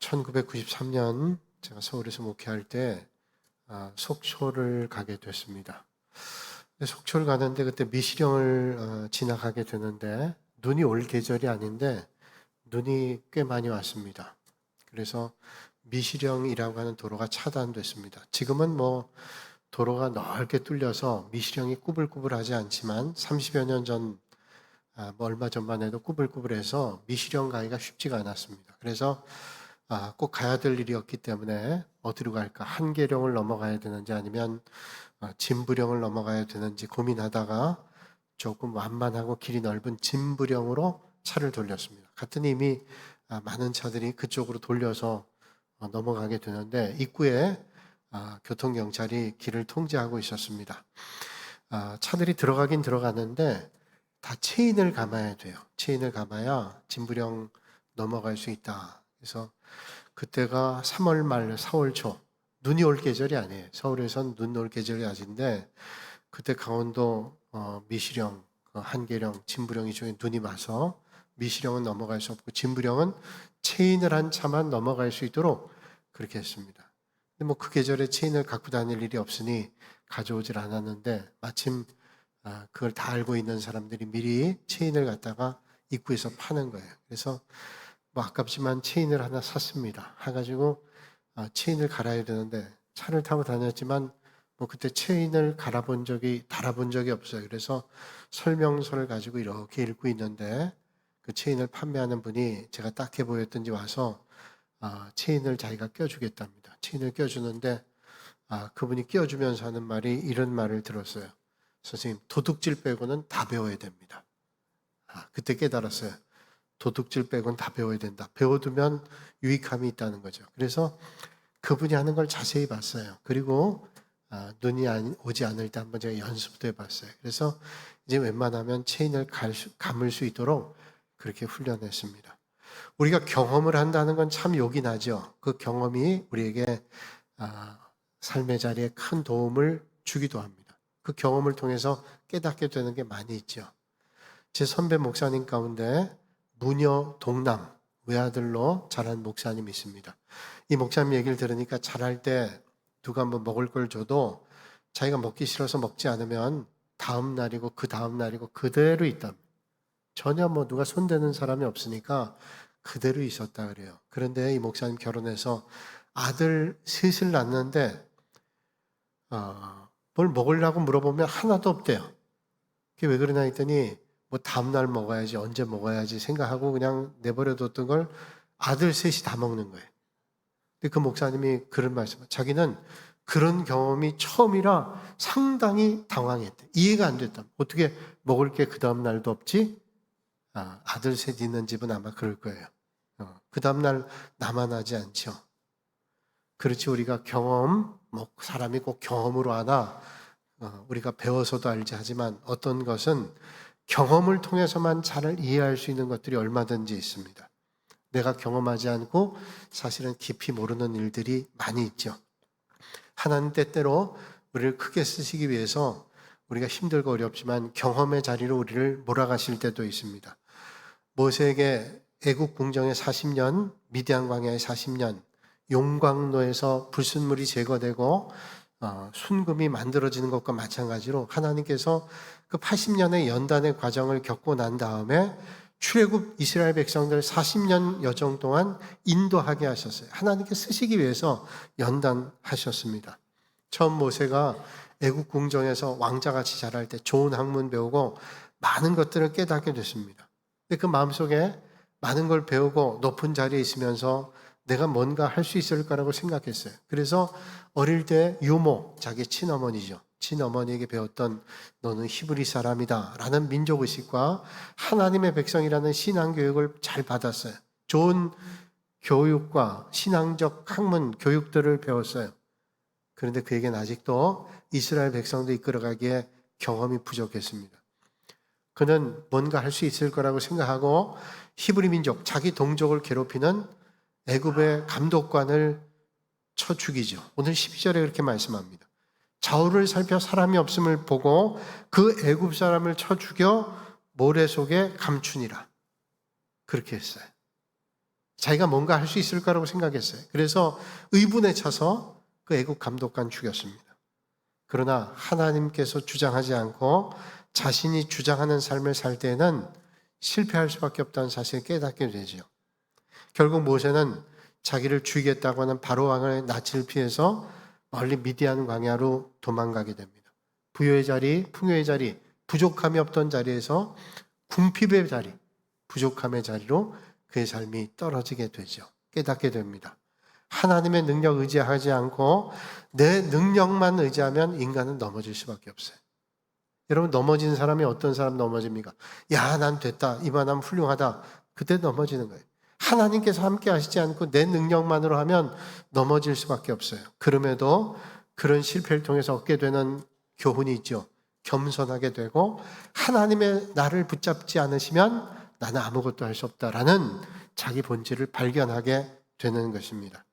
1993년 제가 서울에서 목회할 때 속초를 가게 됐습니다. 속초를 가는데 그때 미시령을 지나가게 되는데 눈이 올 계절이 아닌데 눈이 꽤 많이 왔습니다. 그래서 미시령이라고 하는 도로가 차단됐습니다. 지금은 뭐 도로가 넓게 뚫려서 미시령이 꾸불꾸불하지 않지만 30여 년 전, 얼마 전만 해도 꾸불꾸불해서 미시령 가기가 쉽지가 않았습니다. 그래서 꼭 가야 될 일이었기 때문에 어디로 갈까? 한계령을 넘어가야 되는지 아니면 진부령을 넘어가야 되는지 고민하다가 조금 완만하고 길이 넓은 진부령으로 차를 돌렸습니다. 갔더니 이미 많은 차들이 그쪽으로 돌려서 넘어가게 되는데 입구에 교통경찰이 길을 통제하고 있었습니다. 차들이 들어가긴 들어갔는데 다 체인을 감아야 돼요. 체인을 감아야 진부령 넘어갈 수 있다. 그래서 그때가 3월 말 4월 초 눈이 올 계절이 아니에요. 서울에선 눈 올 계절이 아닌데 그때 강원도 미시령, 한계령, 진부령 이쪽에 눈이 와서 미시령은 넘어갈 수 없고 진부령은 체인을 한 차만 넘어갈 수 있도록 그렇게 했습니다. 근데 뭐 그 계절에 체인을 갖고 다닐 일이 없으니 가져오질 않았는데 마침 그걸 다 알고 있는 사람들이 미리 체인을 갖다가 입구에서 파는 거예요. 그래서 뭐 아깝지만 체인을 하나 샀습니다. 해가지고 체인을 갈아야 되는데 차를 타고 다녔지만 뭐 그때 체인을 달아본 적이 없어요. 그래서 설명서를 가지고 이렇게 읽고 있는데 그 체인을 판매하는 분이 제가 딱해 보였던지 와서 체인을 자기가 껴주겠답니다. 체인을 껴주는데 그분이 껴주면서 하는 말이 이런 말을 들었어요. 선생님, 도둑질 빼고는 다 배워야 됩니다. 그때 깨달았어요. 도둑질 빼고는 다 배워야 된다. 배워두면 유익함이 있다는 거죠. 그래서 그분이 하는 걸 자세히 봤어요. 그리고 눈이 오지 않을 때 한번 제가 연습도 해봤어요. 그래서 이제 웬만하면 체인을 감을 수 있도록 그렇게 훈련했습니다. 우리가 경험을 한다는 건 참 욕이 나죠. 그 경험이 우리에게 삶의 자리에 큰 도움을 주기도 합니다. 그 경험을 통해서 깨닫게 되는 게 많이 있죠. 제 선배 목사님 가운데 무녀 동남 외아들로 자란 목사님이 있습니다. 이 목사님 얘기를 들으니까 자랄 때 누가 뭐 먹을 걸 줘도 자기가 먹기 싫어서 먹지 않으면 다음 날이고 그 다음 날이고 그대로 있답니다. 전혀 뭐 누가 손대는 사람이 없으니까 그대로 있었다 그래요. 그런데 이 목사님 결혼해서 아들 셋을 낳는데 뭘 먹으려고 물어보면 하나도 없대요. 그게 왜 그러냐 했더니 뭐 다음날 먹어야지 언제 먹어야지 생각하고 그냥 내버려뒀던 걸 아들 셋이 다 먹는 거예요. 근데 그 목사님이 그런 말씀을 자기는 그런 경험이 처음이라 상당히 당황했대. 이해가 안 됐다. 어떻게 먹을 게 그 다음날도 없지? 아들 셋 있는 집은 아마 그럴 거예요. 그 다음날 나만 하지 않죠. 그렇지 우리가 사람이 꼭 경험으로 하나 우리가 배워서도 알지 하지만 어떤 것은 경험을 통해서만 잘 이해할 수 있는 것들이 얼마든지 있습니다. 내가 경험하지 않고 사실은 깊이 모르는 일들이 많이 있죠. 하나님 때때로 우리를 크게 쓰시기 위해서 우리가 힘들고 어렵지만 경험의 자리로 우리를 몰아가실 때도 있습니다. 모세에게 애국 궁정에 40년, 미디안 광야에 40년, 용광로에서 불순물이 제거되고 순금이 만들어지는 것과 마찬가지로 하나님께서 그 80년의 연단의 과정을 겪고 난 다음에 출애굽 이스라엘 백성들 40년 여정 동안 인도하게 하셨어요. 하나님께 쓰시기 위해서 연단하셨습니다. 처음 모세가 애국 궁정에서 왕자같이 자랄 때 좋은 학문 배우고 많은 것들을 깨닫게 됐습니다. 근데 그 마음속에 많은 걸 배우고 높은 자리에 있으면서 내가 뭔가 할 수 있을까라고 생각했어요. 그래서 어릴 때 유모, 자기 친어머니죠. 친어머니에게 배웠던 너는 히브리 사람이다 라는 민족의식과 하나님의 백성이라는 신앙교육을 잘 받았어요. 좋은 교육과 신앙적 학문, 교육들을 배웠어요. 그런데 그에겐 아직도 이스라엘 백성도 이끌어가기에 경험이 부족했습니다. 그는 뭔가 할 수 있을 거라고 생각하고 히브리 민족, 자기 동족을 괴롭히는 애굽의 감독관을 쳐 죽이죠. 오늘 12절에 그렇게 말씀합니다. 좌우를 살펴 사람이 없음을 보고 그 애굽 사람을 쳐 죽여 모래 속에 감추니라. 그렇게 했어요. 자기가 뭔가 할 수 있을 거라고 생각했어요. 그래서 의분에 차서 그 애국 감독관 죽였습니다. 그러나 하나님께서 주장하지 않고 자신이 주장하는 삶을 살 때에는 실패할 수밖에 없다는 사실을 깨닫게 되죠. 결국 모세는 자기를 죽이겠다고 하는 바로왕의 낯을 피해서 멀리 미디안 광야로 도망가게 됩니다. 부요의 자리, 풍요의 자리, 부족함이 없던 자리에서 궁핍의 자리, 부족함의 자리로 그의 삶이 떨어지게 되죠. 깨닫게 됩니다. 하나님의 능력 의지하지 않고 내 능력만 의지하면 인간은 넘어질 수밖에 없어요. 여러분, 넘어진 사람이 어떤 사람 넘어집니까? 야, 난 됐다, 이만하면 훌륭하다, 그때 넘어지는 거예요. 하나님께서 함께 하시지 않고 내 능력만으로 하면 넘어질 수밖에 없어요. 그럼에도 그런 실패를 통해서 얻게 되는 교훈이 있죠. 겸손하게 되고 하나님의 나를 붙잡지 않으시면 나는 아무것도 할 수 없다라는 자기 본질을 발견하게 되는 것입니다.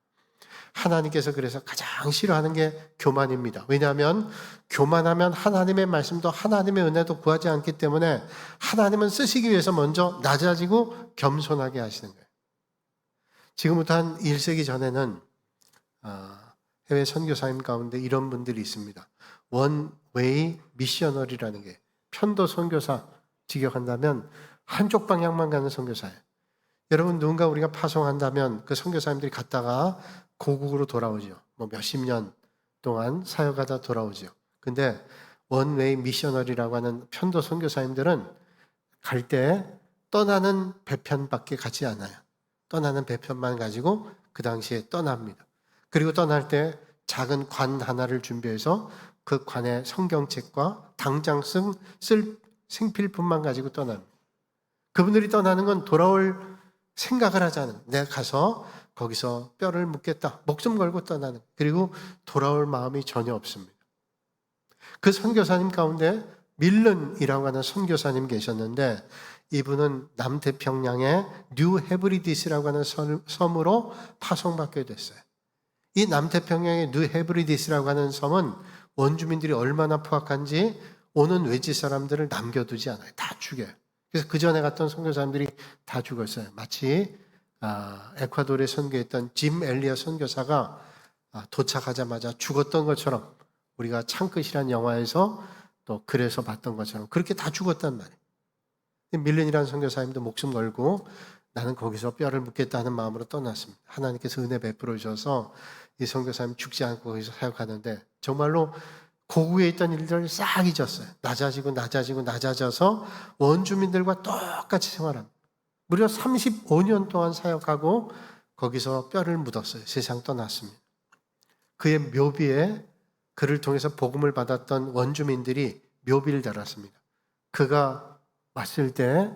하나님께서 그래서 가장 싫어하는 게 교만입니다. 왜냐하면 교만하면 하나님의 말씀도 하나님의 은혜도 구하지 않기 때문에 하나님은 쓰시기 위해서 먼저 낮아지고 겸손하게 하시는 거예요. 지금부터 한 1세기 전에는 해외 선교사님 가운데 이런 분들이 있습니다. 원웨이 미셔너리라는 게, 편도 선교사 직역한다면 한쪽 방향만 가는 선교사예요. 여러분, 누군가 우리가 파송한다면 그 선교사님들이 갔다가 고국으로 돌아오죠. 뭐 몇십 년 동안 사역하다 돌아오죠. 근데 원웨이 미셔너리라고 하는 편도 선교사님들은 갈 때 떠나는 배편밖에 가지 않아요. 떠나는 배편만 가지고 그 당시에 떠납니다. 그리고 떠날 때 작은 관 하나를 준비해서 그 관에 성경책과 당장 쓸 생필품만 가지고 떠납니다. 그분들이 떠나는 건 돌아올 생각을 하지 않아요. 내가 가서 거기서 뼈를 묻겠다, 목숨 걸고 떠나는, 그리고 돌아올 마음이 전혀 없습니다. 그 선교사님 가운데 밀런이라고 하는 선교사님 계셨는데, 이분은 남태평양의 뉴 헤브리디스라고 하는 섬으로 파송받게 됐어요. 이 남태평양의 뉴 헤브리디스라고 하는 섬은 원주민들이 얼마나 포악한지 오는 외지 사람들을 남겨두지 않아요. 다 죽여요. 그래서 그 전에 갔던 선교사님들이 다 죽었어요. 마치 에콰도르에 선교했던 짐 엘리엇 선교사가 도착하자마자 죽었던 것처럼, 우리가 창끝이라는 영화에서 또 그래서 봤던 것처럼 그렇게 다 죽었단 말이에요. 밀렌이라는 선교사님도 목숨 걸고 나는 거기서 뼈를 묻겠다는 마음으로 떠났습니다. 하나님께서 은혜 베풀어 주셔서 이 선교사님 죽지 않고 거기서 사역하는데, 정말로 고국에 있던 일들을 싹 잊었어요. 낮아져서 원주민들과 똑같이 생활합니다. 무려 35년 동안 사역하고 거기서 뼈를 묻었어요. 세상 떠났습니다. 그의 묘비에 그를 통해서 복음을 받았던 원주민들이 묘비를 달았습니다. 그가 왔을 때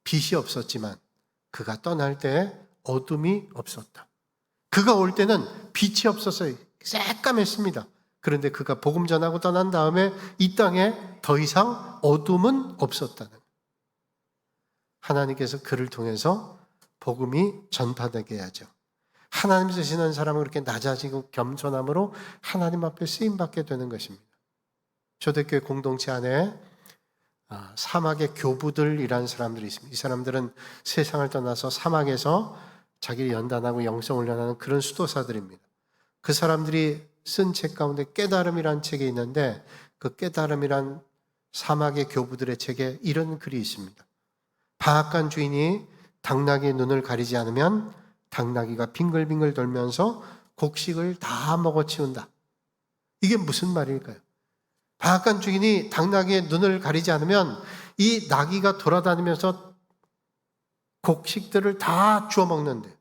빛이 없었지만 그가 떠날 때 어둠이 없었다. 그가 올 때는 빛이 없었어요. 새까맸습니다. 그런데 그가 복음 전하고 떠난 다음에 이 땅에 더 이상 어둠은 없었다는, 하나님께서 그를 통해서 복음이 전파되게 해야죠. 하나님 쓰시는 사람은 그렇게 낮아지고 겸손함으로 하나님 앞에 쓰임받게 되는 것입니다. 초대교회 공동체 안에 사막의 교부들이라는 사람들이 있습니다. 이 사람들은 세상을 떠나서 사막에서 자기를 연단하고 영성을 연하는 그런 수도사들입니다. 그 사람들이 쓴 책 가운데 깨달음이라는 책이 있는데, 그 깨달음이란 사막의 교부들의 책에 이런 글이 있습니다. 방앗간 주인이 당나귀의 눈을 가리지 않으면 당나귀가 빙글빙글 돌면서 곡식을 다 먹어치운다. 이게 무슨 말일까요? 방앗간 주인이 당나귀의 눈을 가리지 않으면 이 나귀가 돌아다니면서 곡식들을 다 주워 먹는데,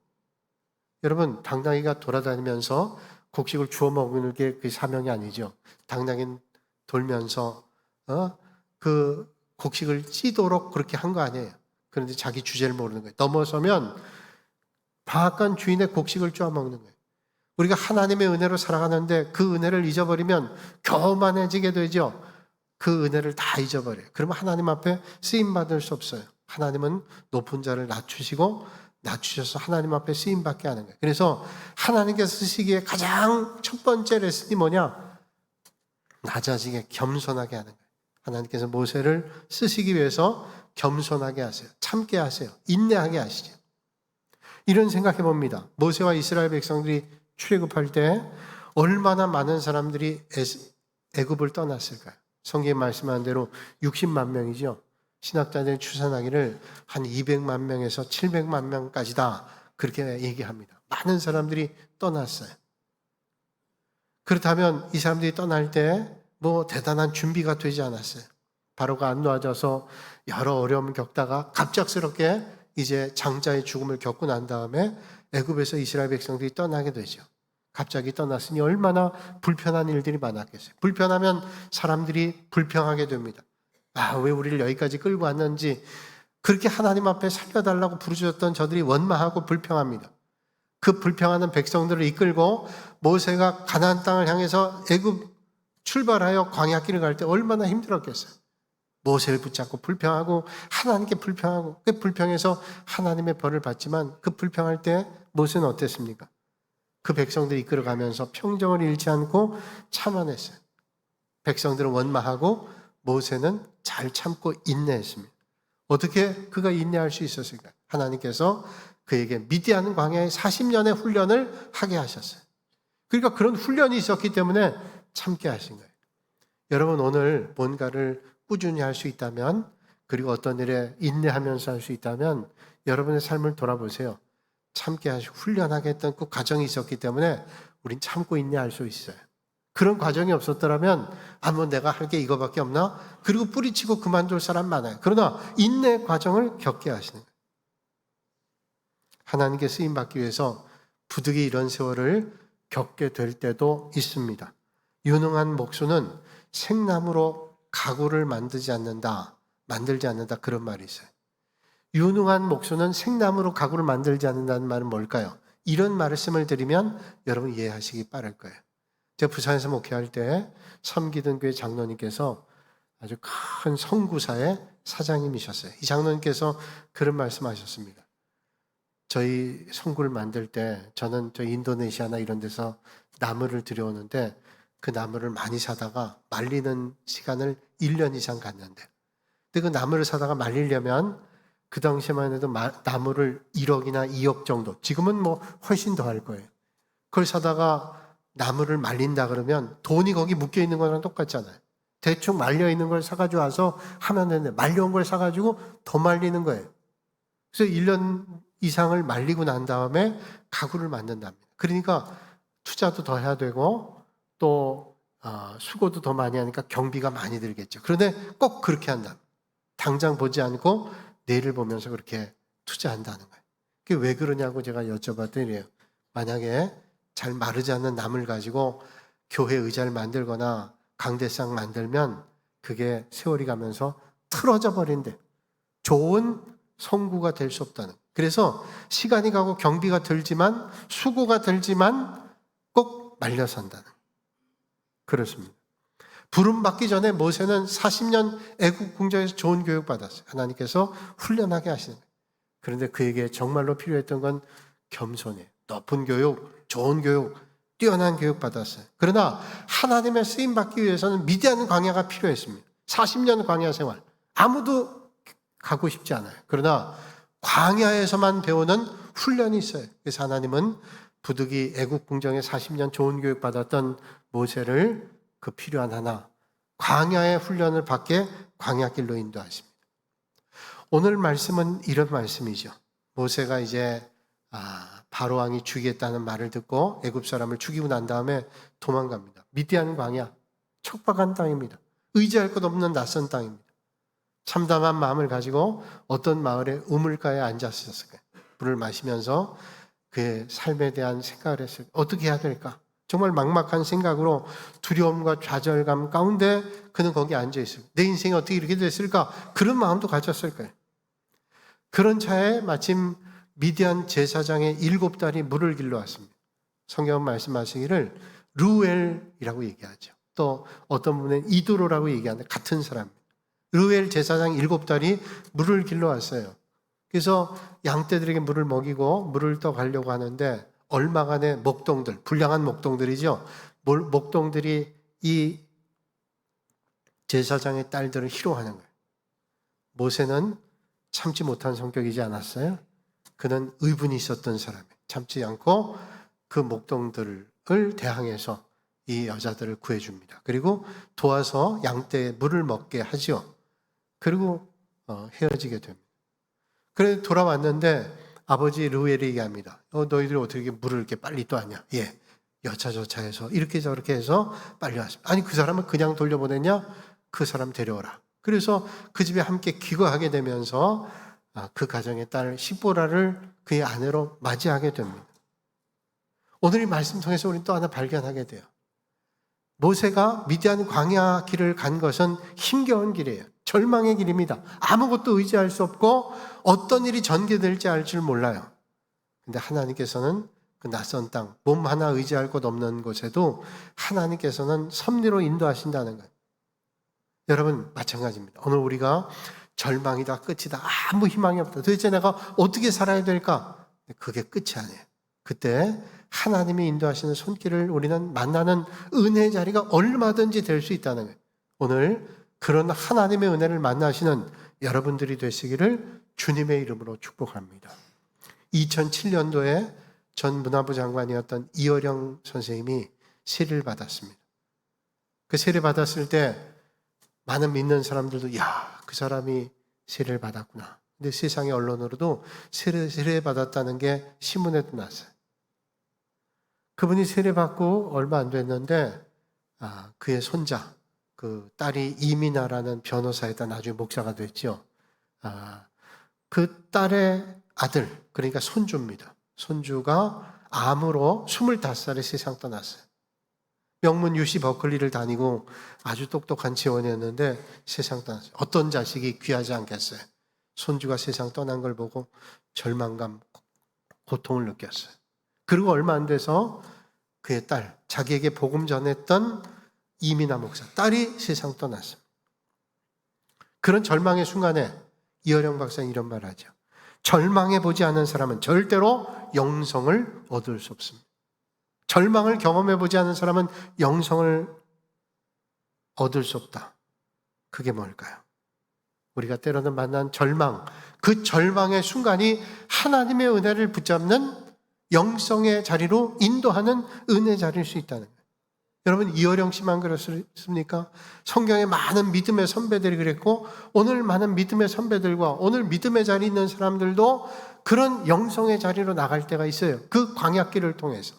여러분, 당나귀가 돌아다니면서 곡식을 주워 먹는 게 그 사명이 아니죠. 당나귀는 돌면서 그 곡식을 찌도록 그렇게 한 거 아니에요. 그런데 자기 주제를 모르는 거예요. 넘어서면 방앗간 주인의 곡식을 쪼아 먹는 거예요. 우리가 하나님의 은혜로 살아가는데 그 은혜를 잊어버리면 교만해지게 되죠. 그 은혜를 다 잊어버려요. 그러면 하나님 앞에 쓰임받을 수 없어요. 하나님은 높은 자를 낮추셔서 하나님 앞에 쓰임받게 하는 거예요. 그래서 하나님께서 쓰시기에 가장 첫 번째 레슨이 뭐냐? 낮아지게 겸손하게 하는 거예요. 하나님께서 모세를 쓰시기 위해서 겸손하게 하세요. 참게 하세요. 인내하게 하시죠. 이런 생각해 봅니다. 모세와 이스라엘 백성들이 출애굽할 때 얼마나 많은 사람들이 애굽을 떠났을까요? 성경에 말씀한 대로 60만 명이죠. 신학자들이 추산하기를 한 200만 명에서 700만 명까지다 그렇게 얘기합니다. 많은 사람들이 떠났어요. 그렇다면 이 사람들이 떠날 때 뭐 대단한 준비가 되지 않았어요. 바로가 안 도와줘서 여러 어려움을 겪다가 갑작스럽게 이제 장자의 죽음을 겪고 난 다음에 애굽에서 이스라엘 백성들이 떠나게 되죠. 갑자기 떠났으니 얼마나 불편한 일들이 많았겠어요. 불편하면 사람들이 불평하게 됩니다. 왜 우리를 여기까지 끌고 왔는지. 그렇게 하나님 앞에 살려달라고 부르짖었던 저들이 원망하고 불평합니다. 그 불평하는 백성들을 이끌고 모세가 가나안 땅을 향해서 애굽 출발하여 광야길을 갈 때 얼마나 힘들었겠어요. 모세를 붙잡고 불평하고 하나님께 불평하고 그 불평해서 하나님의 벌을 받지만 그 불평할 때 모세는 어땠습니까? 그 백성들을 이끌어가면서 평정을 잃지 않고 참아냈어요. 백성들은 원망하고 모세는 잘 참고 인내했습니다. 어떻게 그가 인내할 수 있었을까요? 하나님께서 그에게 미디안 광야의 40년의 훈련을 하게 하셨어요. 그러니까 그런 훈련이 있었기 때문에 참게 하신 거예요. 여러분 오늘 뭔가를 꾸준히 할 수 있다면 그리고 어떤 일에 인내하면서 할 수 있다면 여러분의 삶을 돌아보세요. 참게 하시고 훈련하게 했던 그 과정이 있었기 때문에 우린 참고 인내할 수 있어요. 그런 과정이 없었더라면 뭐 내가 할 게 이거밖에 없나? 그리고 뿌리치고 그만둘 사람 많아요. 그러나 인내 과정을 겪게 하시는 거예요. 하나님께 쓰임받기 위해서 부득이 이런 세월을 겪게 될 때도 있습니다. 유능한 목수는 생나무로 가구를 만들지 않는다 그런 말이 있어요. 유능한 목수는 생나무로 가구를 만들지 않는다는 말은 뭘까요? 이런 말씀을 드리면 여러분 이해하시기 빠를 거예요. 제가 부산에서 목회할 때 섬기던 교회 장로님께서 아주 큰 성구사의 사장님이셨어요. 이 장로님께서 그런 말씀하셨습니다. 저희 성구를 만들 때 저는 저 인도네시아나 이런 데서 나무를 들여오는데 그 나무를 많이 사다가 말리는 시간을 1년 이상 갔는데 근데 그 나무를 사다가 말리려면 그 당시만 해도 나무를 1억이나 2억 정도, 지금은 뭐 훨씬 더 할 거예요. 그걸 사다가 나무를 말린다 그러면 돈이 거기 묶여 있는 거랑 똑같잖아요. 대충 말려 있는 걸 사가지고 와서 하면 되는데 말려온 걸 사가지고 더 말리는 거예요. 그래서 1년 이상을 말리고 난 다음에 가구를 만든답니다. 그러니까 투자도 더 해야 되고 또 수고도 더 많이 하니까 경비가 많이 들겠죠. 그런데 꼭 그렇게 한다. 당장 보지 않고 내일을 보면서 그렇게 투자한다는 거예요. 그게 왜 그러냐고 제가 여쭤봤더니 만약에 잘 마르지 않는 나무를 가지고 교회 의자를 만들거나 강대상 만들면 그게 세월이 가면서 틀어져 버린대. 좋은 성구가 될 수 없다는. 그래서 시간이 가고 경비가 들지만 수고가 들지만 꼭 말려서 한다는. 그렇습니다. 부름 받기 전에 모세는 40년 애국 궁정에서 좋은 교육 받았어요. 하나님께서 훈련하게 하시는 거예요. 그런데 그에게 정말로 필요했던 건 겸손이에요. 높은 교육, 좋은 교육, 뛰어난 교육 받았어요. 그러나 하나님의 쓰임 받기 위해서는 미디안 광야가 필요했습니다. 40년 광야 생활. 아무도 가고 싶지 않아요. 그러나 광야에서만 배우는 훈련이 있어요. 그래서 하나님은 부득이 애국 궁정에 40년 좋은 교육 받았던 모세를 그 필요한 하나 광야의 훈련을 받게 광야길로 인도하십니다. 오늘 말씀은 이런 말씀이죠. 모세가 이제 바로 왕이 죽이겠다는 말을 듣고 애굽 사람을 죽이고 난 다음에 도망갑니다. 미디안 광야, 척박한 땅입니다. 의지할 것 없는 낯선 땅입니다. 참담한 마음을 가지고 어떤 마을의 우물가에 앉았었어요. 물을 마시면서 그의 삶에 대한 생각을 했어요. 어떻게 해야 될까? 정말 막막한 생각으로 두려움과 좌절감 가운데 그는 거기 앉아있어요. 내 인생이 어떻게 이렇게 됐을까? 그런 마음도 가졌을 거예요. 그런 차에 마침 미디안 제사장의 7딸이 물을 길러왔습니다. 성경은 말씀하시기를 르우엘이라고 얘기하죠. 또 어떤 분은 이도로라고 얘기하는데 같은 사람입니다. 르우엘 제사장 7딸이 물을 길러왔어요. 그래서 양떼들에게 물을 먹이고 물을 떠가려고 하는데 얼마간의 목동들, 불량한 목동들이죠. 목동들이 이 제사장의 딸들을 희롱하는 거예요. 모세는 참지 못한 성격이지 않았어요? 그는 의분이 있었던 사람이에요. 참지 않고 그 목동들을 대항해서 이 여자들을 구해줍니다. 그리고 도와서 양떼에 물을 먹게 하죠. 그리고 헤어지게 됩니다. 그래 돌아왔는데 아버지 르우엘이 얘기합니다. 너희들이 어떻게 물을 이렇게 빨리 떠왔냐? 예, 여차저차 해서 이렇게 저렇게 해서 빨리 왔습니다. 아니 그 사람을 그냥 돌려보냈냐? 그 사람 데려오라. 그래서 그 집에 함께 귀거하게 되면서 그 가정의 딸 시보라를 그의 아내로 맞이하게 됩니다. 오늘 이 말씀 통해서 우리는 또 하나 발견하게 돼요. 모세가 미디안 광야 길을 간 것은 힘겨운 길이에요. 절망의 길입니다. 아무것도 의지할 수 없고 어떤 일이 전개될지 알 줄 몰라요. 근데 하나님께서는 그 낯선 땅, 몸 하나 의지할 곳 없는 곳에도 하나님께서는 섭리로 인도하신다는 거예요. 여러분 마찬가지입니다. 오늘 우리가 절망이다, 끝이다, 아무 희망이 없다. 도대체 내가 어떻게 살아야 될까? 그게 끝이 아니에요. 그때 하나님이 인도하시는 손길을 우리는 만나는 은혜의 자리가 얼마든지 될 수 있다는 거예요. 오늘 그런 하나님의 은혜를 만나시는 여러분들이 되시기를 주님의 이름으로 축복합니다. 2007년도에 전 문화부 장관이었던 이어령 선생님이 세례를 받았습니다. 그 세례 받았을 때 많은 믿는 사람들도 그 사람이 세례를 받았구나. 근데 세상의 언론으로도 세례 받았다는 게 신문에도 났어요. 그분이 세례 받고 얼마 안 됐는데 그의 손자, 그 딸이 이민아라는 변호사에다 나중에 목사가 됐죠. 그 딸의 아들, 그러니까 손주입니다. 손주가 암으로 25살에 세상 떠났어요. 명문 UC 버클리를 다니고 아주 똑똑한 지원이었는데 세상 떠났어요. 어떤 자식이 귀하지 않겠어요? 손주가 세상 떠난 걸 보고 절망감, 고통을 느꼈어요. 그리고 얼마 안 돼서 그의 딸, 자기에게 복음 전했던 이민아 목사, 딸이 세상 떠났어요. 그런 절망의 순간에 이어령 박사는 이런 말을 하죠. 절망해보지 않은 사람은 절대로 영성을 얻을 수 없습니다. 절망을 경험해보지 않은 사람은 영성을 얻을 수 없다. 그게 뭘까요? 우리가 때로는 만난 절망, 그 절망의 순간이 하나님의 은혜를 붙잡는 영성의 자리로 인도하는 은혜의 자리일 수 있다는 거예요. 여러분 이어령 씨만 그렇습니까? 성경에 많은 믿음의 선배들이 그랬고 오늘 많은 믿음의 선배들과 오늘 믿음의 자리에 있는 사람들도 그런 영성의 자리로 나갈 때가 있어요. 그 광야길을 통해서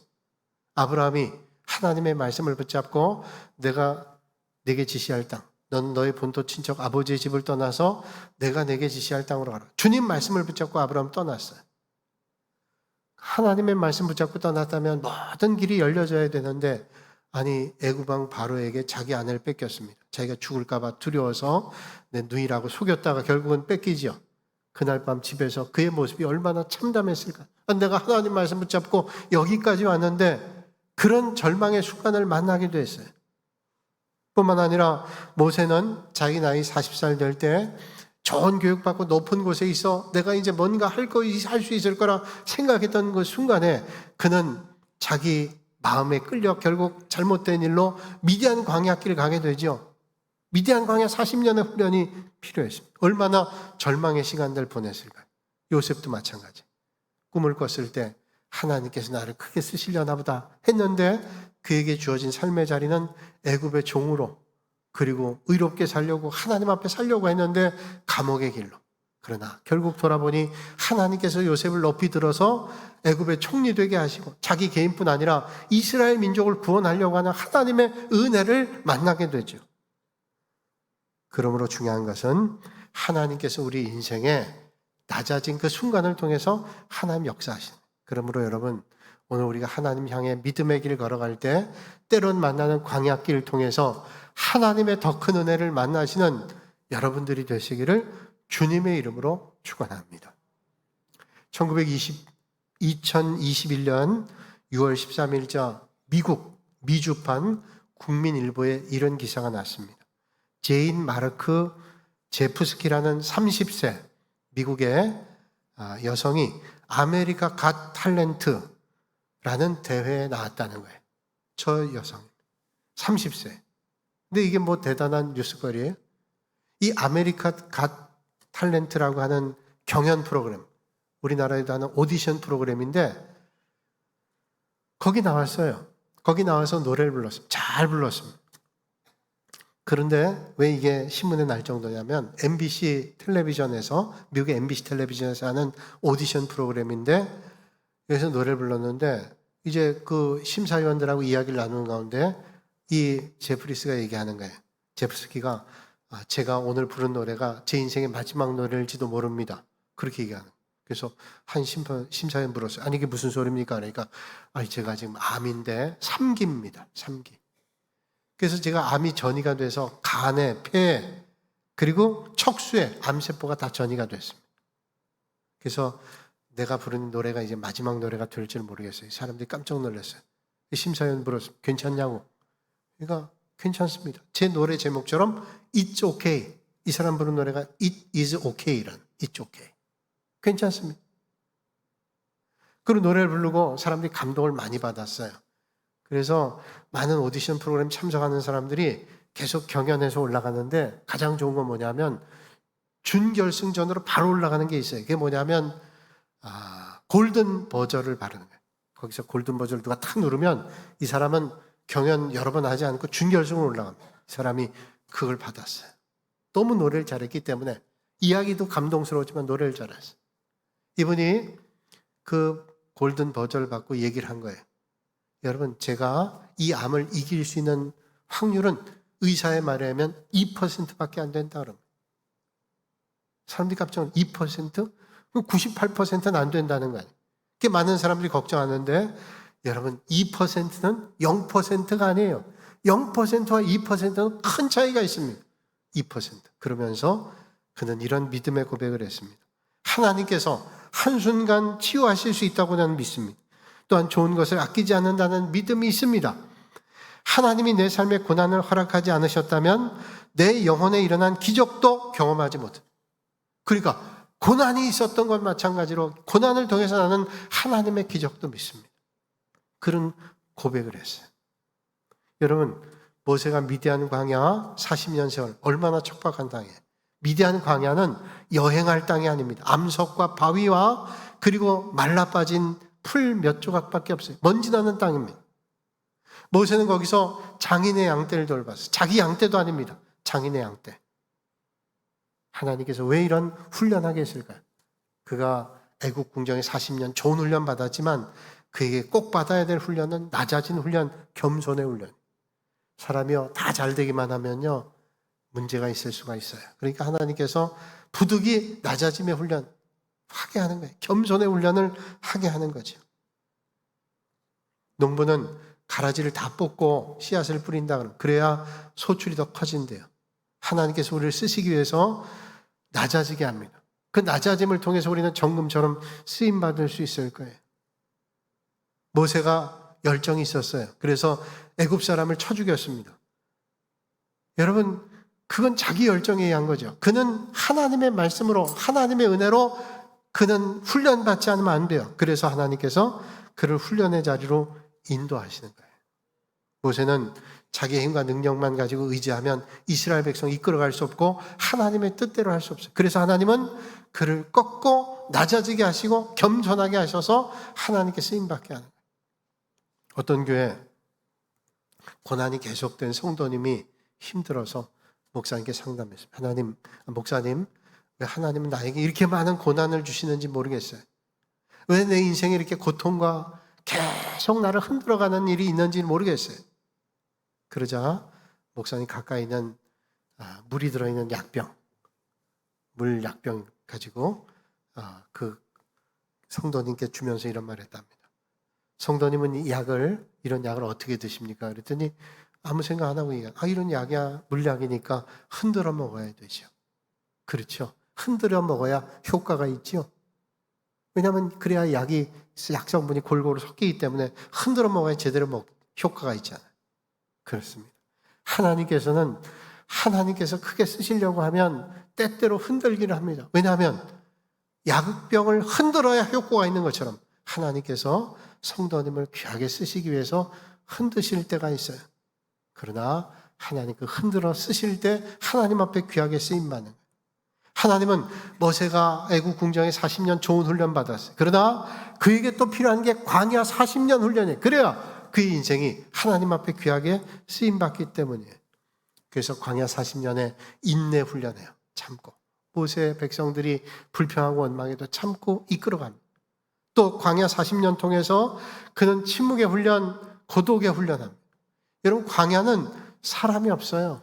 아브라함이 하나님의 말씀을 붙잡고 내가 네게 지시할 땅, 넌 너의 본토 친척 아버지의 집을 떠나서 내가 네게 지시할 땅으로 가라. 주님 말씀을 붙잡고 아브라함 떠났어요. 하나님의 말씀 붙잡고 떠났다면 모든 길이 열려져야 되는데 아니 애굽왕 바로에게 자기 아내를 뺏겼습니다. 자기가 죽을까 봐 두려워서 내 누이라고 속였다가 결국은 뺏기지요. 그날 밤 집에서 그의 모습이 얼마나 참담했을까. 내가 하나님 말씀 붙잡고 여기까지 왔는데 그런 절망의 순간을 만나기도 했어요. 뿐만 아니라 모세는 자기 나이 40살 될 때 좋은 교육받고 높은 곳에 있어 내가 이제 뭔가 할 수 있을 거라 생각했던 그 순간에 그는 자기 마음에 끌려 결국 잘못된 일로 미디안 광야길을 가게 되죠. 미디안 광야 40년의 훈련이 필요했습니다. 얼마나 절망의 시간들을 보냈을까요? 요셉도 마찬가지. 꿈을 꿨을 때 하나님께서 나를 크게 쓰시려나 보다 했는데 그에게 주어진 삶의 자리는 애굽의 종으로 그리고 의롭게 살려고 하나님 앞에 살려고 했는데 감옥의 길로. 그러나 결국 돌아보니 하나님께서 요셉을 높이 들어서 애굽의 총리 되게 하시고 자기 개인뿐 아니라 이스라엘 민족을 구원하려고 하는 하나님의 은혜를 만나게 되죠. 그러므로 중요한 것은 하나님께서 우리 인생에 낮아진 그 순간을 통해서 하나님 역사하시는. 그러므로 여러분 오늘 우리가 하나님 향해 믿음의 길 걸어갈 때 때론 만나는 광야길을 통해서 하나님의 더 큰 은혜를 만나시는 여러분들이 되시기를 주님의 이름으로 축원합니다. 2021년 6월 13일자 미주판 국민일보에 이런 기사가 났습니다. 제인 마르크 제프스키라는 30세 미국의 여성이 아메리카 갓 탤런트라는 대회에 나왔다는 거예요. 저 여성 30세. 근데 이게 뭐 대단한 뉴스거리예요? 이 아메리카 갓 탤런트라고 하는 경연 프로그램, 우리나라에도 하는 오디션 프로그램인데 거기 나왔어요. 거기 나와서 노래를 불렀습니다. 잘 불렀습니다. 그런데 왜 이게 신문에 날 정도냐면 MBC 텔레비전에서, 미국의 MBC 텔레비전에서 하는 오디션 프로그램인데 여기서 노래를 불렀는데 이제 그 심사위원들하고 이야기를 나누는 가운데 이 제프리스가 얘기하는 거예요. 제프스키가 제가 오늘 부른 노래가 제 인생의 마지막 노래일지도 모릅니다. 그렇게 얘기하는 거예요. 그래서 한 심사위원 물었어요. 아니 이게 무슨 소리입니까? 그러니까 제가 지금 암인데 3기입니다. 3기. 그래서 제가 암이 전이가 돼서 간에, 폐에, 그리고 척수에 암세포가 다 전이가 됐습니다. 그래서 내가 부르는 노래가 이제 마지막 노래가 될 줄 모르겠어요. 사람들이 깜짝 놀랐어요. 심사위원 물었어요. 괜찮냐고. 그러니까 괜찮습니다. 제 노래 제목처럼 It's okay. 이 사람 부른 노래가 It is okay란 It's okay. 괜찮습니다. 그리고 노래를 부르고 사람들이 감동을 많이 받았어요. 그래서 많은 오디션 프로그램 참석하는 사람들이 계속 경연해서 올라가는데 가장 좋은 건 뭐냐면 준결승전으로 바로 올라가는 게 있어요. 그게 뭐냐면 골든 버저를 바르는 거예요. 거기서 골든 버저를 누가 탁 누르면 이 사람은 경연 여러 번 하지 않고 준결승으로 올라갑니다. 이 사람이 그걸 받았어요. 너무 노래를 잘했기 때문에 이야기도 감동스러웠지만 노래를 잘했어요. 이분이 그 골든 버저를 받고 얘기를 한 거예요. 여러분, 제가 이 암을 이길 수 있는 확률은 의사의 말에 하면 2%밖에 안 된다 그럽니다. 사람들이 깜짝 놀라요. 2%? 98%는 안 된다는 거예요. 그게 많은 사람들이 걱정하는데 여러분 2%는 0%가 아니에요. 0%와 2%는 큰 차이가 있습니다. 2%. 그러면서 그는 이런 믿음의 고백을 했습니다. 하나님께서 한순간 치유하실 수 있다고 나는 믿습니다. 또한 좋은 것을 아끼지 않는다는 믿음이 있습니다. 하나님이 내 삶에 고난을 허락하지 않으셨다면 내 영혼에 일어난 기적도 경험하지 못합니다. 그러니까 고난이 있었던 것 마찬가지로 고난을 통해서 나는 하나님의 기적도 믿습니다. 그런 고백을 했어요. 여러분, 모세가 미디안 광야 40년 세월 얼마나 척박한 땅이에요. 미디안 광야는 여행할 땅이 아닙니다. 암석과 바위와 그리고 말라빠진 풀 몇 조각밖에 없어요. 먼지 나는 땅입니다. 모세는 거기서 장인의 양떼를 돌봤어요. 자기 양떼도 아닙니다. 장인의 양떼. 하나님께서 왜 이런 훈련하게 했을까요? 그가 애국 궁정에 40년 좋은 훈련 받았지만 그에게 꼭 받아야 될 훈련은 낮아진 훈련, 겸손의 훈련. 사람이요 다 잘 되기만 하면요 문제가 있을 수가 있어요. 그러니까 하나님께서 부득이 낮아짐의 훈련 하게 하는 거예요. 겸손의 훈련을 하게 하는 거죠. 농부는 가라지를 다 뽑고 씨앗을 뿌린다 그러면 그래야 소출이 더 커진대요. 하나님께서 우리를 쓰시기 위해서 낮아지게 합니다. 그 낮아짐을 통해서 우리는 정금처럼 쓰임받을 수 있을 거예요. 모세가 열정이 있었어요. 그래서 애굽 사람을 쳐 죽였습니다. 여러분, 그건 자기 열정에 의한 거죠. 그는 하나님의 말씀으로, 하나님의 은혜로 그는 훈련받지 않으면 안 돼요. 그래서 하나님께서 그를 훈련의 자리로 인도하시는 거예요. 모세는 자기의 힘과 능력만 가지고 의지하면 이스라엘 백성 이끌어갈 수 없고 하나님의 뜻대로 할 수 없어요. 그래서 하나님은 그를 꺾고 낮아지게 하시고 겸손하게 하셔서 하나님께 쓰임받게 하는 거예요. 어떤 교회 고난이 계속된 성도님이 힘들어서 목사님께 상담했습니다. 목사님, 왜 하나님은 나에게 이렇게 많은 고난을 주시는지 모르겠어요. 왜 내 인생에 이렇게 고통과 계속 나를 흔들어가는 일이 있는지 모르겠어요. 그러자 목사님 가까이 있는 물이 들어있는 약병, 물 약병 가지고 그 성도님께 주면서 이런 말을 했답니다. 성도님은 이런 약을 어떻게 드십니까? 그랬더니 아무 생각 안 하고 이런 약이야, 물약이니까 흔들어 먹어야 되죠. 그렇죠. 흔들어 먹어야 효과가 있죠. 왜냐하면 그래야 약성분이 골고루 섞이기 때문에 흔들어 먹어야 제대로 효과가 있잖아요. 그렇습니다. 하나님께서 크게 쓰시려고 하면 때때로 흔들기를 합니다. 왜냐하면 약병을 흔들어야 효과가 있는 것처럼 하나님께서 성도님을 귀하게 쓰시기 위해서 흔드실 때가 있어요. 그러나 하나님 흔들어 쓰실 때 하나님 앞에 귀하게 쓰임받는 거예요. 하나님은 모세가 애국 궁정에 40년 좋은 훈련 받았어요. 그러나 그에게 또 필요한 게 광야 40년 훈련이에요. 그래야 그의 인생이 하나님 앞에 귀하게 쓰임받기 때문이에요. 그래서 광야 40년의 인내 훈련해요. 참고. 모세 백성들이 불평하고 원망해도 참고 이끌어갑니다. 또 광야 40년 통해서 그는 침묵의 훈련, 고독의 훈련합니다. 여러분, 광야는 사람이 없어요.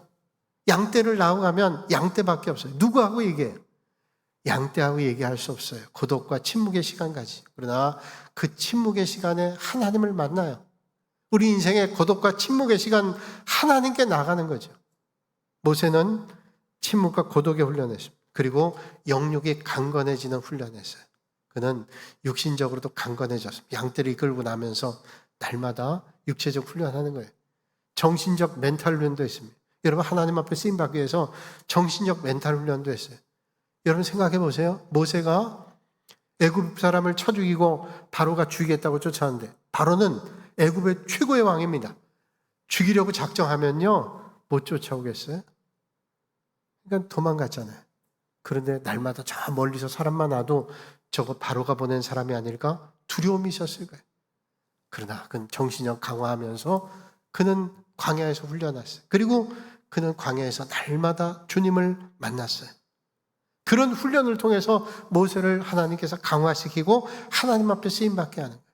양떼를 나가면 양떼밖에 없어요. 누구하고 얘기해요? 양떼하고 얘기할 수 없어요. 고독과 침묵의 시간 가지. 그러나 그 침묵의 시간에 하나님을 만나요. 우리 인생의 고독과 침묵의 시간, 하나님께 나가는 거죠. 모세는 침묵과 고독의 훈련했습니다. 그리고 영육이 강건해지는 훈련했어요. 그는 육신적으로도 강건해졌습니다. 양떼를 이끌고 나면서 날마다 육체적 훈련하는 거예요. 정신적 멘탈 훈련도 했습니다. 여러분, 하나님 앞에 쓰임받기 위해서 정신적 멘탈 훈련도 했어요. 여러분 생각해 보세요. 모세가 애굽 사람을 쳐 죽이고 바로가 죽이겠다고 쫓아왔는데, 바로는 애굽의 최고의 왕입니다. 죽이려고 작정하면요 못 쫓아오겠어요? 그러니까 도망갔잖아요. 그런데 날마다 저 멀리서 사람만 와도 저거 바로가 보낸 사람이 아닐까 두려움이 있었을 거예요. 그러나 그는 정신력 강화하면서 그는 광야에서 훈련했어요. 그리고 그는 광야에서 날마다 주님을 만났어요. 그런 훈련을 통해서 모세를 하나님께서 강화시키고 하나님 앞에 쓰임받게 하는 거예요.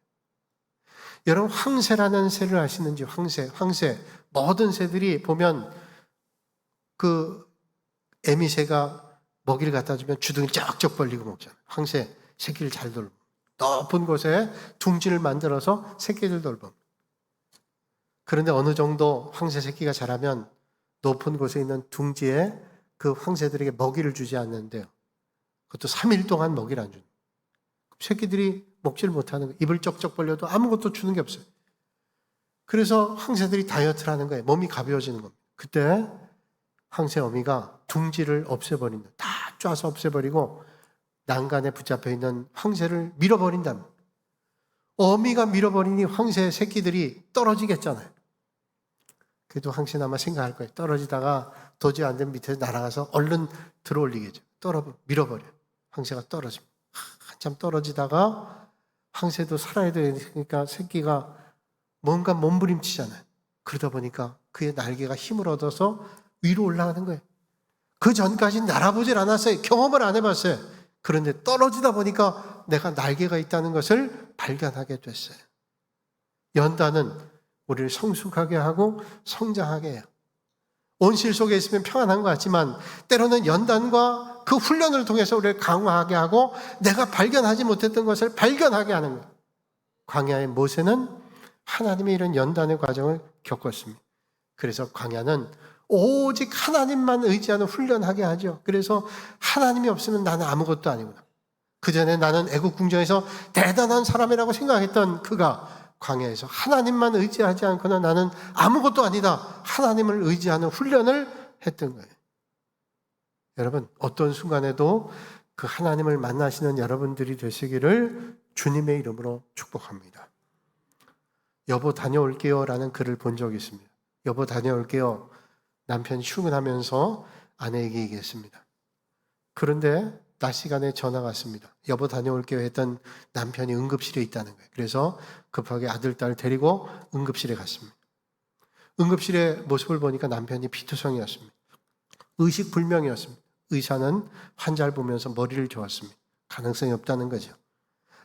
여러분, 황새라는 새를 아시는지? 황새. 모든 새들이 보면 그 애미새가 먹이를 갖다 주면 주둥이를 쩍쩍 벌리고 먹잖아요. 황새 새끼를 잘 돌보. 높은 곳에 둥지를 만들어서 새끼를 돌보. 그런데 어느 정도 황새 새끼가 자라면 높은 곳에 있는 둥지에 그 황새들에게 먹이를 주지 않는데요. 그것도 3일 동안 먹이를 안 주는. 새끼들이 먹지를 못하는 거예요. 입을 쩍쩍 벌려도 아무것도 주는 게 없어요. 그래서 황새들이 다이어트를 하는 거예요. 몸이 가벼워지는 겁니다. 그때 황새 어미가 둥지를 없애버린다. 다 쪄서 없애버리고 난간에 붙잡혀 있는 황새를 밀어버린답니다. 어미가 밀어버리니 황새 새끼들이 떨어지겠잖아요. 그래도 황새는 아마 생각할 거예요. 떨어지다가 도저히 안 되면 밑에서 날아가서 얼른 들어올리겠죠. 밀어버려요. 황새가 떨어집니다. 한참 떨어지다가 황새도 살아야 되니까 새끼가 뭔가 몸부림치잖아요. 그러다 보니까 그의 날개가 힘을 얻어서 위로 올라가는 거예요. 그 전까지 날아보질 않았어요. 경험을 안 해봤어요. 그런데 떨어지다 보니까 내가 날개가 있다는 것을 발견하게 됐어요. 연단은 우리를 성숙하게 하고 성장하게 해요. 온실 속에 있으면 평안한 것 같지만 때로는 연단과 그 훈련을 통해서 우리를 강화하게 하고 내가 발견하지 못했던 것을 발견하게 하는 거예요. 광야의 모세는 하나님의 이런 연단의 과정을 겪었습니다. 그래서 광야는 오직 하나님만 의지하는 훈련하게 하죠. 그래서 하나님이 없으면 나는 아무것도 아니구나. 그전에 나는 애국 궁정에서 대단한 사람이라고 생각했던 그가 광야에서 하나님만 의지하지 않거나 나는 아무것도 아니다. 하나님을 의지하는 훈련을 했던 거예요. 여러분, 어떤 순간에도 그 하나님을 만나시는 여러분들이 되시기를 주님의 이름으로 축복합니다. 여보 다녀올게요 라는 글을 본 적이 있습니다. 여보 다녀올게요. 남편이 출근하면서 아내에게 얘기했습니다. 그런데 낮 시간에 전화가 왔습니다. 여보 다녀올게요 했던 남편이 응급실에 있다는 거예요. 그래서 급하게 아들, 딸 데리고 응급실에 갔습니다. 응급실의 모습을 보니까 남편이 피투성이었습니다. 의식불명이었습니다. 의사는 환자를 보면서 머리를 저었습니다. 가능성이 없다는 거죠.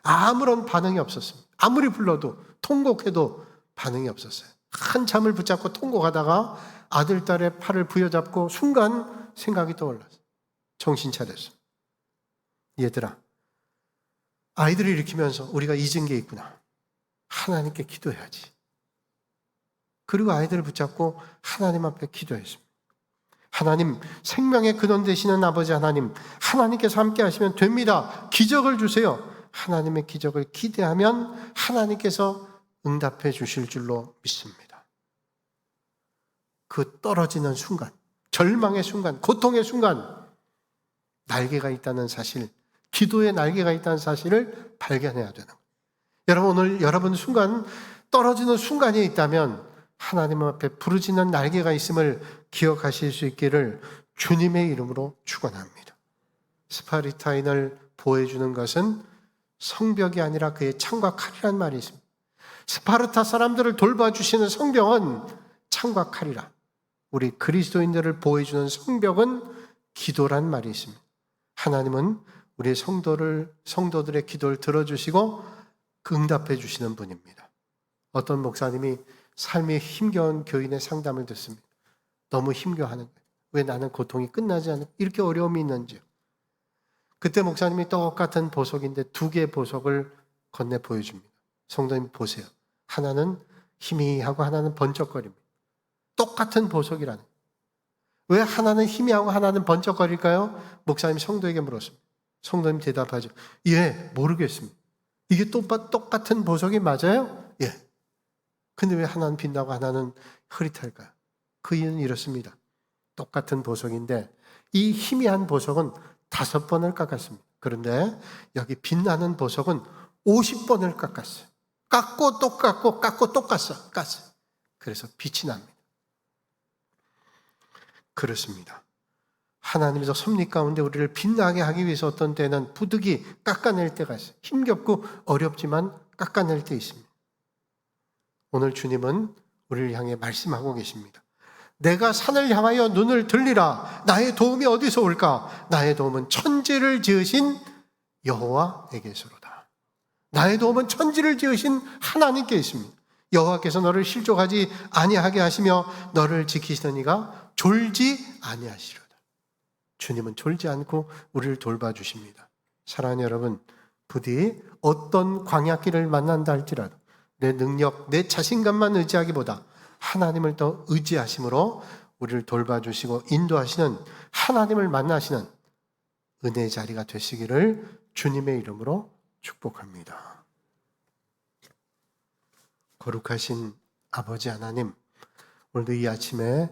아무런 반응이 없었습니다. 아무리 불러도 통곡해도 반응이 없었어요. 한참을 붙잡고 통곡하다가 아들, 딸의 팔을 부여잡고 순간 생각이 떠올랐어요. 정신 차렸어요. 얘들아, 아이들을 일으키면서 우리가 잊은 게 있구나. 하나님께 기도해야지. 그리고 아이들을 붙잡고 하나님 앞에 기도했습니다. 하나님, 생명의 근원 되시는 아버지 하나님, 하나님께서 함께 하시면 됩니다. 기적을 주세요. 하나님의 기적을 기대하면 하나님께서 응답해 주실 줄로 믿습니다. 그 떨어지는 순간, 절망의 순간, 고통의 순간, 날개가 있다는 사실, 기도의 날개가 있다는 사실을 발견해야 되는 거예요. 여러분, 오늘 여러분 순간, 떨어지는 순간이 있다면 하나님 앞에 부르짖는 날개가 있음을 기억하실 수 있기를 주님의 이름으로 축원합니다. 스파르타인을 보호해주는 것은 성벽이 아니라 그의 창과 칼이란 말이 있습니다. 스파르타 사람들을 돌봐주시는 성벽은 창과 칼이라. 우리 그리스도인들을 보호해주는 성벽은 기도란 말이 있습니다. 하나님은 우리 성도들의 기도를 들어주시고 응답해 주시는 분입니다. 어떤 목사님이 삶이 힘겨운 교인의 상담을 듣습니다. 너무 힘겨워하는 거예요. 왜 나는 고통이 끝나지 않을까? 이렇게 어려움이 있는지요. 그때 목사님이 똑같은 보석인데 두 개의 보석을 건네 보여줍니다. 성도님 보세요. 하나는 희미하고 하나는 번쩍거립니다. 똑같은 보석이라는 거예요. 왜 하나는 희미하고 하나는 번쩍거릴까요? 목사님 성도에게 물었습니다. 성도님 대답하죠. 예, 모르겠습니다. 이게 똑같은 보석이 맞아요? 예. 근데 왜 하나는 빛나고 하나는 흐릿할까요? 그 이유는 이렇습니다. 똑같은 보석인데 이 희미한 보석은 5번을 깎았습니다. 그런데 여기 빛나는 보석은 50번을 깎았어요. 깎고 또 깎고 깎고 또 깠어요. 그래서 빛이 납니다. 그렇습니다. 하나님께서 섭리 가운데 우리를 빛나게 하기 위해서 어떤 때는 부득이 깎아낼 때가 있어요. 힘겹고 어렵지만 깎아낼 때 있습니다. 오늘 주님은 우리를 향해 말씀하고 계십니다. 내가 산을 향하여 눈을 들리라. 나의 도움이 어디서 올까? 나의 도움은 천지를 지으신 여호와에게서로다. 나의 도움은 천지를 지으신 하나님께 있습니다. 여호와께서 너를 실족하지 아니하게 하시며 너를 지키시는 이가 졸지 아니하시리로다. 주님은 졸지 않고 우리를 돌봐주십니다. 사랑하는 여러분, 부디 어떤 광야길을 만난다 할지라도 내 능력, 내 자신감만 의지하기보다 하나님을 더 의지하심으로 우리를 돌봐주시고 인도하시는 하나님을 만나시는 은혜의 자리가 되시기를 주님의 이름으로 축복합니다. 거룩하신 아버지 하나님, 오늘도 이 아침에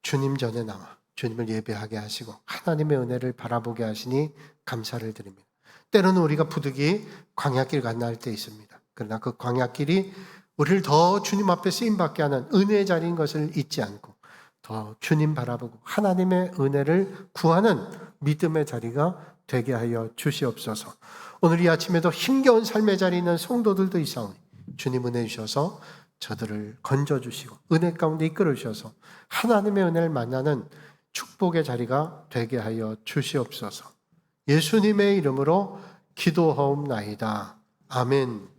주님 전에 나와 주님을 예배하게 하시고 하나님의 은혜를 바라보게 하시니 감사를 드립니다. 때로는 우리가 부득이 광야길 건너갈 때 있습니다. 그러나 그 광야길이 우리를 더 주님 앞에 쓰임받게 하는 은혜의 자리인 것을 잊지 않고 더 주님 바라보고 하나님의 은혜를 구하는 믿음의 자리가 되게 하여 주시옵소서. 오늘 이 아침에도 힘겨운 삶의 자리에 있는 성도들도 있사오니 주님 은혜 주셔서 저들을 건져주시고 은혜 가운데 이끌어 주셔서 하나님의 은혜를 만나는 축복의 자리가 되게 하여 주시옵소서. 예수님의 이름으로 기도하옵나이다. 아멘.